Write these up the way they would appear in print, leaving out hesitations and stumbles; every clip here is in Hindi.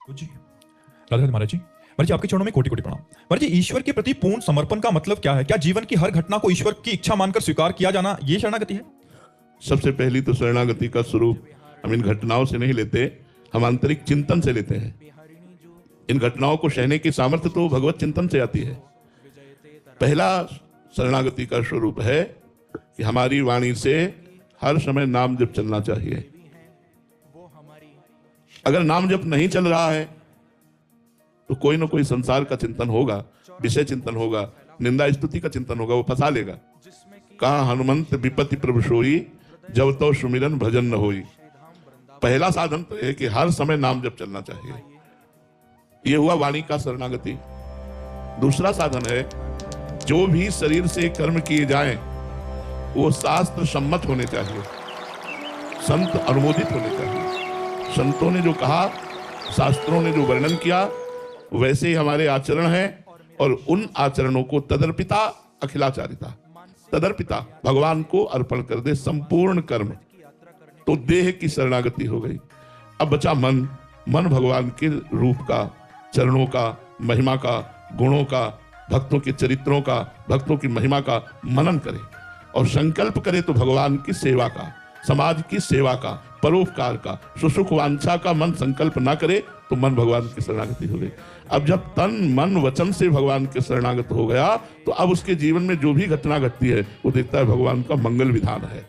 जी राधे राधे महाराज जी। महाराज जी आपके चरणों में कोटि कोटि प्रणाम। महाराज जी ईश्वर के प्रति पूर्ण समर्पण का मतलब क्या है? क्या जीवन की हर घटना को ईश्वर की इच्छा मानकर स्वीकार किया जाना ये शरणागति है? सबसे पहली तो शरणागति का स्वरूप हम इन घटनाओं से नहीं लेते, हम आंतरिक चिंतन से लेते हैं। इन घटनाओं को सहने की सामर्थ्य तो भगवत चिंतन से आती है। पहला शरणागति का स्वरूप है कि हमारी वाणी से हर समय नाम जप चलना चाहिए। अगर नाम जप नहीं चल रहा है तो कोई ना कोई संसार का चिंतन होगा, विषय चिंतन होगा, निंदा स्तुति का चिंतन होगा, वो फंसा लेगा। कहा हनुमंत विपत्ति प्रभु सोई, जब तो सुमिरन भजन न होई। पहला साधन तो है कि हर समय नाम जप चलना चाहिए। यह हुआ वाणी का शरणागति। दूसरा साधन है जो भी शरीर से कर्म किए जाएं वो शास्त्र सम्मत होने चाहिए, संत अनुमोदित होने चाहिए। संतों ने जो कहा, शास्त्रों ने जो वर्णन किया वैसे ही हमारे आचरण है, और उन आचरणों को तदर्पिता अखिलाचारिता, तदर्पिता भगवान को अर्पण कर दे संपूर्ण कर्म, तो देह की शरणागति हो गई। अब बचा मन। मन भगवान के रूप का, चरणों का, महिमा का, गुणों का, भक्तों के चरित्रों का, भक्तों की महिमा का मनन करे और संकल्प करे तो भगवान की सेवा का, समाज की सेवा का, परोपकार का, सुसुख वांछा का मन संकल्प ना करे तो मन भगवान की शरणागति हो गई। अब जब तन मन वचन से भगवान के शरणागत हो गया तो अब उसके जीवन में जो भी घटना घटती है वो देखता है भगवान का मंगल विधान है।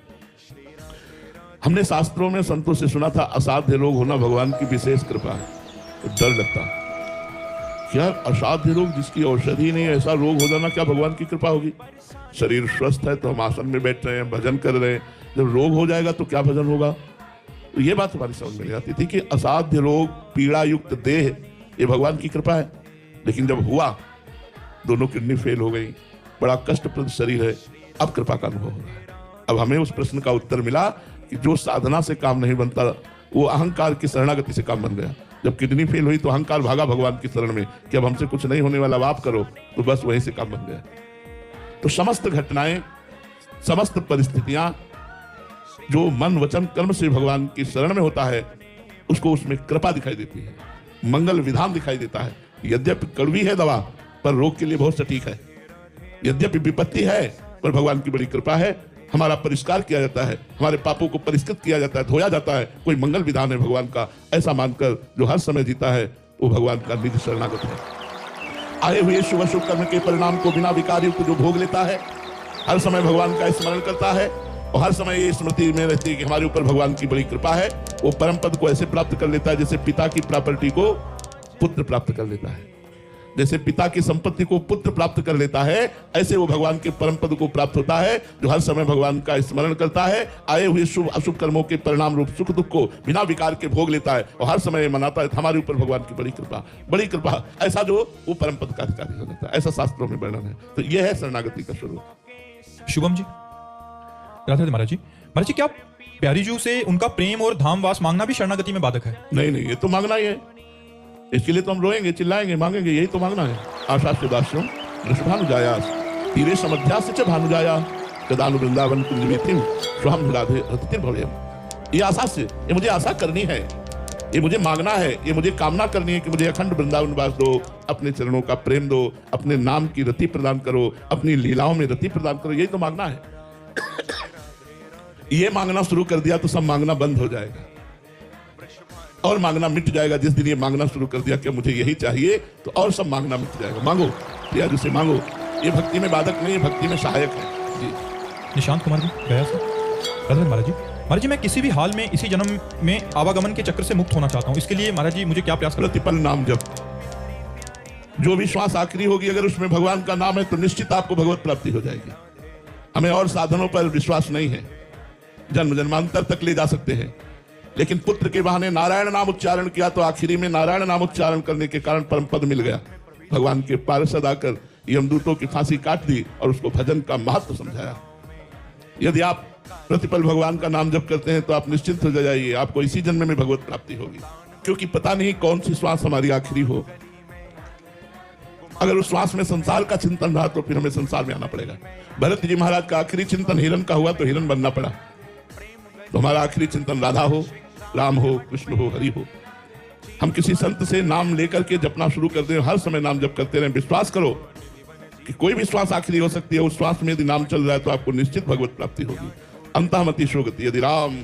हमने शास्त्रों में संतों से सुना था असाध्य रोग होना भगवान की विशेष कृपा है। तो डर लगता क्या असाध्य रोग, जिसकी औषधि नहीं, ऐसा रोग हो जाना क्या भगवान की कृपा होगी? शरीर स्वस्थ है तो हम आसन में बैठ रहे हैं, भजन कर रहे हैं, जब रोग हो जाएगा तो क्या भजन होगा? तो ये बात हमारी समझ में आती थी कि असाध्य रोग, पीड़ा युक्त देह, ये भगवान की कृपा है। लेकिन जब हुआ, दोनों किडनी फेल हो गई, बड़ा कष्टप्रद शरीर है, अब कृपा का अनुभव हो रहा है। अब हमें उस प्रश्न का उत्तर मिला कि जो साधना से काम नहीं बनता वो अहंकार की शरणागति से काम बन गया। जब किडनी फेल हुई तो अहंकार भागा भगवान की शरण में कि अब हमसे कुछ नहीं होने वाला, आप करो, तो बस वहीं से काम बन गया। तो समस्त घटनाएं, समस्त परिस्थितियां जो मन वचन कर्म से भगवान की शरण में होता है उसको उसमें कृपा दिखाई देती है, मंगल विधान दिखाई देता है। यद्यपि कड़वी है दवा पर रोग के लिए बहुत सटीक है। यद्यपि विपत्ति है पर भगवान की बड़ी कृपा है, हमारा परिष्कार किया जाता है, हमारे पापों को परिष्कृत किया जाता है, धोया जाता है। कोई मंगल विधान है भगवान का, ऐसा मानकर जो हर समय जीता है वो भगवान का निज शरणागत है। आए हुए शुभ शुभ कर्म के परिणाम को बिना विकार युक्त जो भोग लेता है, हर समय भगवान का स्मरण करता है और हर समय ये स्मृति में रहती है कि हमारे ऊपर भगवान की बड़ी कृपा है, वो परम पद को ऐसे प्राप्त कर लेता है जैसे पिता की प्रॉपर्टी को पुत्र प्राप्त कर लेता है। जैसे पिता की संपत्ति को पुत्र प्राप्त कर लेता है, ऐसे वो भगवान के परम पद को प्राप्त होता है जो हर समय भगवान का स्मरण करता है, आए हुए शुभ अशुभ कर्मों के परिणाम रूप सुख दुख को बिना विकार के भोग लेता है और हर समय मनाता है हमारे ऊपर भगवान की बड़ी कृपा, बड़ी कृपा, ऐसा जो वो परम पद का अधिकारी हो जाता है। ऐसा शास्त्रों में वर्णन है। तो यह है शरणागति का स्वरूप। शुभम जी राधे राधे महाराज जी। महाराज जी क्या प्यारी जू से उनका प्रेम और धामवास मांगना भी शरणागति में बाधक है? नहीं नहीं, ये तो मांगना ही है। इसके लिए तो हम रोएंगे, चिल्लाएंगे, मांगेंगे, यही तो मांगना है। आशास्य दास्यम वृषभानुजायास तीरे समध्यास्य च भानुजाया कदानु वृंदावन कुंजवीतिम स्वहं राधे रतिर्भवेम। ये आशा से, ये मुझे आशा करनी है, ये मुझे मांगना है, ये मुझे कामना करनी है कि मुझे अखंड वृंदावन वास दो, अपने चरणों का प्रेम दो, अपने नाम की रति प्रदान करो, अपनी लीलाओं में रति प्रदान करो, यही तो मांगना है। ये मांगना शुरू कर दिया तो सब मांगना बंद हो जाएगा और मांगना मिट जाएगा। जिस दिन ये मांगना शुरू कर दिया कि मुझे यही चाहिए तो और सब मांगना मिट जाएगा। मांगो प्रिया जी से मांगो, ये भक्ति में बाधक नहीं है, भक्ति में सहायक है। जी निशांत कुमार जी गया से राधे महाराज जी। महाराज जी मैं किसी भी हाल में इसी जन्म में आवागमन के चक्र से मुक्त होना चाहता हूँ, इसके लिए महाराज जी मुझे क्या प्रयास करना? प्रतिपल नाम जप, जो भी श्वास आखिरी होगी अगर उसमें भगवान का नाम है तो निश्चित आपको भगवत प्राप्ति हो जाएगी। हमें और साधनों पर विश्वास नहीं है, जन्म जन्मांतर तक ले जा सकते हैं, लेकिन पुत्र के बहाने नारायण नाम उच्चारण किया तो आखिरी में नारायण नाम उच्चारण करने के कारण परम पद मिल गया। भगवान के पार्षद आकर यमदूतों की फांसी काट दी और उसको भजन का महत्व समझाया। यदि आप प्रतिपल भगवान का नाम जप करते हैं तो आप निश्चिंत हो जाइए, आपको इसी जन्म में भगवत प्राप्ति होगी, क्योंकि पता नहीं कौन सी श्वास हमारी आखिरी हो। अगर उस श्वास में संसार का चिंतन रहा तो फिर हमें संसार में आना पड़ेगा। भरत जी महाराज का आखिरी चिंतन हिरण का हुआ तो हिरण बनना पड़ा। तो हमारा आखिरी चिंतन राधा हो, राम हो, कृष्ण हो, हरि हो। हम किसी संत से नाम लेकर के जपना शुरू कर दें, हर समय नाम जप करते रहें, विश्वास करो कि कोई भी श्वास आखिरी हो सकती है, उस श्वास में यदि नाम चल रहा है तो आपको निश्चित भगवत प्राप्ति होगी। अंतःमति शोगति, यदि राम